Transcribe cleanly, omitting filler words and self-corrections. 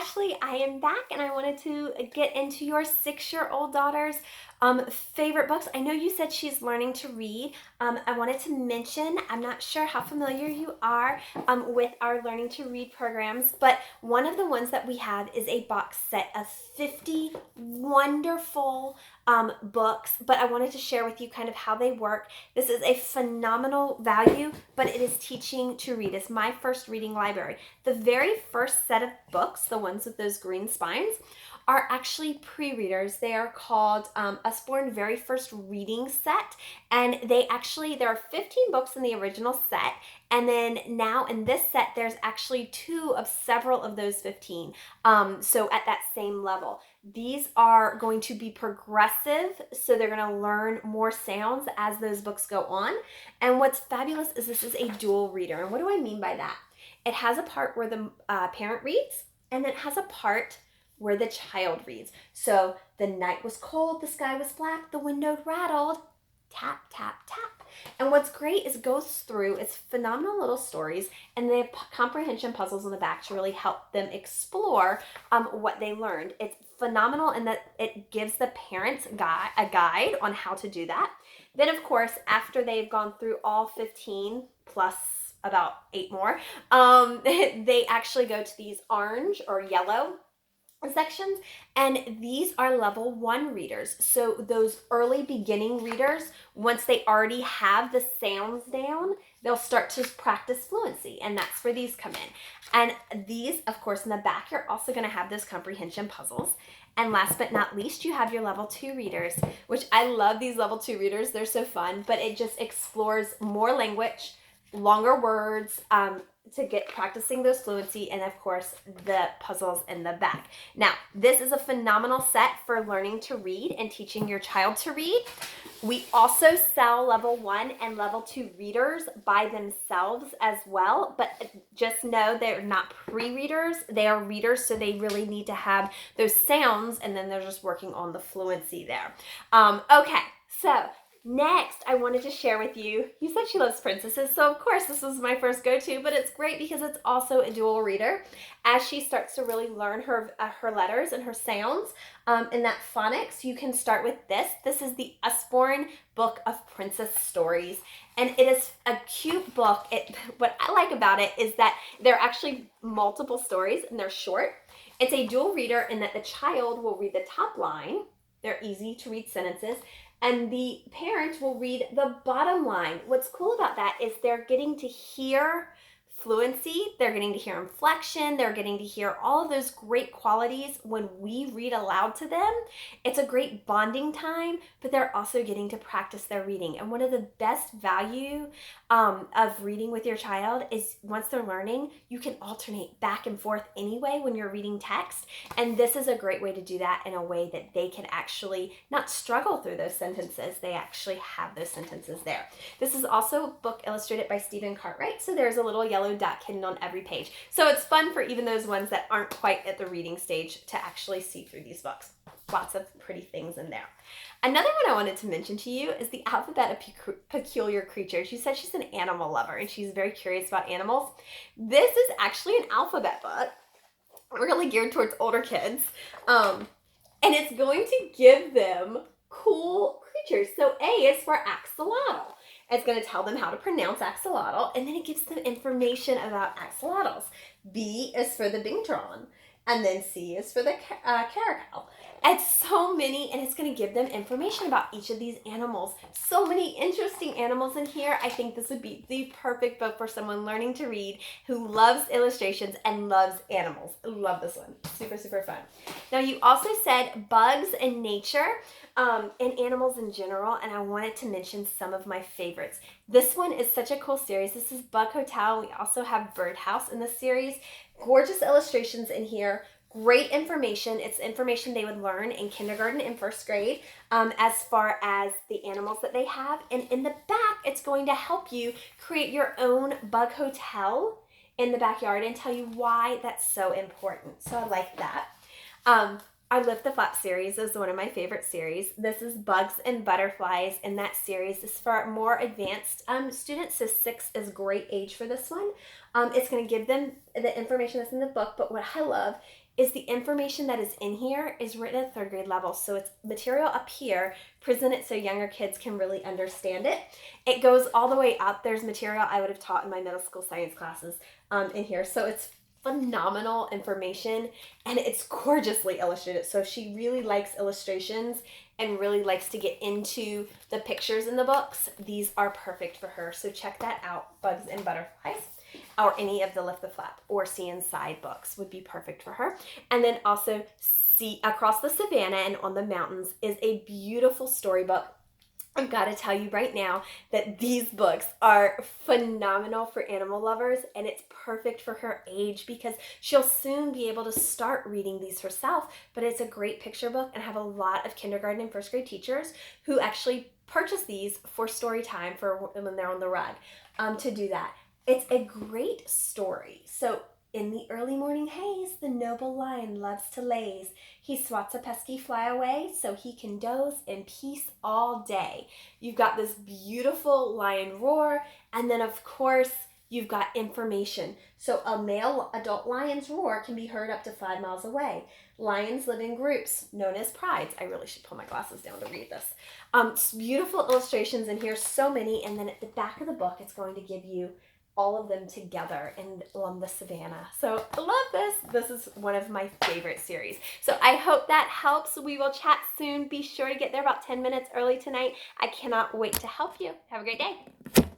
Ashley. I am back and I wanted to get into your 6-year-old daughter's favorite books. I know you said she's learning to read. I wanted to mention, I'm not sure how familiar you are with our learning to read programs, but one of the ones that we have is a box set of 50 wonderful books, but I wanted to share with you kind of how they work. This is a phenomenal value, but it is teaching to read. It's my first reading library. The very first set of books, the ones with those green spines, are actually pre-readers. They are called Usborne Very First Reading Set, and there are 15 books in the original set, and then now in this set there's actually 2 of several of those 15, so at that same level. These are going to be progressive, so they're going to learn more sounds as those books go on. And what's fabulous is this is a dual reader. And what do I mean by that? It has a part where the parent reads, and then it has a part where the child reads. So the night was cold, the sky was black, the window rattled, tap, tap, tap. And what's great is it goes through, it's phenomenal little stories, and they have comprehension puzzles in the back to really help them explore what they learned. It's phenomenal in that it gives the parents a guide on how to do that. Then, of course, after they've gone through all 15 plus about 8 more, they actually go to these orange or yellow sections, and these are level 1 readers. So those early beginning readers, once they already have the sounds down, they'll start to practice fluency, and that's where these come in. And these, of course, in the back, you're also going to have those comprehension puzzles. And last but not least, you have your level 2 readers, which I love these level 2 readers. They're so fun, but it just explores more language, longer words, to get practicing those fluency, and of course the puzzles in the back. Now, this is a phenomenal set for learning to read and teaching your child to read. We also sell level 1 and level 2 readers by themselves as well, but just know they're not pre-readers. They are readers, so they really need to have those sounds, and then they're just working on the fluency there. Okay, so next, I wanted to share with you, you said she loves princesses, so of course this was my first go-to, but it's great because it's also a dual reader. As she starts to really learn her letters and her sounds in that phonics, you can start with this. This is the Usborne Book of Princess Stories, and it is a cute book. What I like about it is that there are actually multiple stories, and they're short. It's a dual reader in that the child will read the top line. They're easy to read sentences, and the parent will read the bottom line. What's cool about that is they're getting to hear fluency, they're getting to hear inflection, they're getting to hear all of those great qualities when we read aloud to them. It's a great bonding time, but they're also getting to practice their reading. And one of the best value of reading with your child is once they're learning, you can alternate back and forth anyway when you're reading text. And this is a great way to do that in a way that they can actually not struggle through those sentences. They actually have those sentences there. This is also a book illustrated by Stephen Cartwright, so there's a little yellow duck hidden on every page. So it's fun for even those ones that aren't quite at the reading stage to actually see through these books. Lots of pretty things in there. Another one I wanted to mention to you is the Alphabet of Peculiar Creatures. You said she's an animal lover and she's very curious about animals. This is actually an alphabet book, really geared towards older kids. And it's going to give them cool creatures. So A is for axolotl. It's going to tell them how to pronounce axolotl, and then it gives them information about axolotls. B is for the bingtron, and then C is for the caracal. It's so many, and it's going to give them information about each of these animals. So many interesting animals in here. I think this would be the perfect book for someone learning to read who loves illustrations and loves animals. I love this one. Super, super fun. Now, you also said bugs and nature and animals in general, and I wanted to mention some of my favorites. This one is such a cool series. This is Bug Hotel. We also have Birdhouse in this series. Gorgeous illustrations in here. Great information. It's information they would learn in kindergarten and first grade as far as the animals that they have. And in the back, it's going to help you create your own bug hotel in the backyard and tell you why that's so important. So I like that. Our Lift the Flap series is one of my favorite series. This is Bugs and Butterflies, and that series is for more advanced students. So 6 is great age for this one. It's going to give them the information that's in the book, but what I love is the information that is in here is written at 3rd grade level. So it's material up here presented so younger kids can really understand it. It goes all the way up. There's material I would have taught in my middle school science classes in here. So it's phenomenal information, and it's gorgeously illustrated. So if she really likes illustrations and really likes to get into the pictures in the books, these are perfect for her. So check that out. Bugs and Butterflies, or any of the Lift the Flap or See Inside books would be perfect for her. And then also See Across the Savannah and On the Mountains is a beautiful storybook. I've got to tell you right now that these books are phenomenal for animal lovers, and it's perfect for her age because she'll soon be able to start reading these herself. But it's a great picture book, and I have a lot of kindergarten and 1st grade teachers who actually purchase these for story time for when they're on the rug to do that. It's a great story. So in the early morning haze, the noble lion loves to laze. He swats a pesky fly away so he can doze in peace all day. You've got this beautiful lion roar, and then of course you've got information. So a male adult lion's roar can be heard up to 5 miles away. Lions live in groups known as prides. I really should pull my glasses down to read this. Beautiful illustrations in here, so many, and then at the back of the book it's going to give you all of them together in on the savannah. So I love this. This is one of my favorite series. So I hope that helps. We will chat soon. Be sure to get there about 10 minutes early tonight. I cannot wait to help you. Have a great day.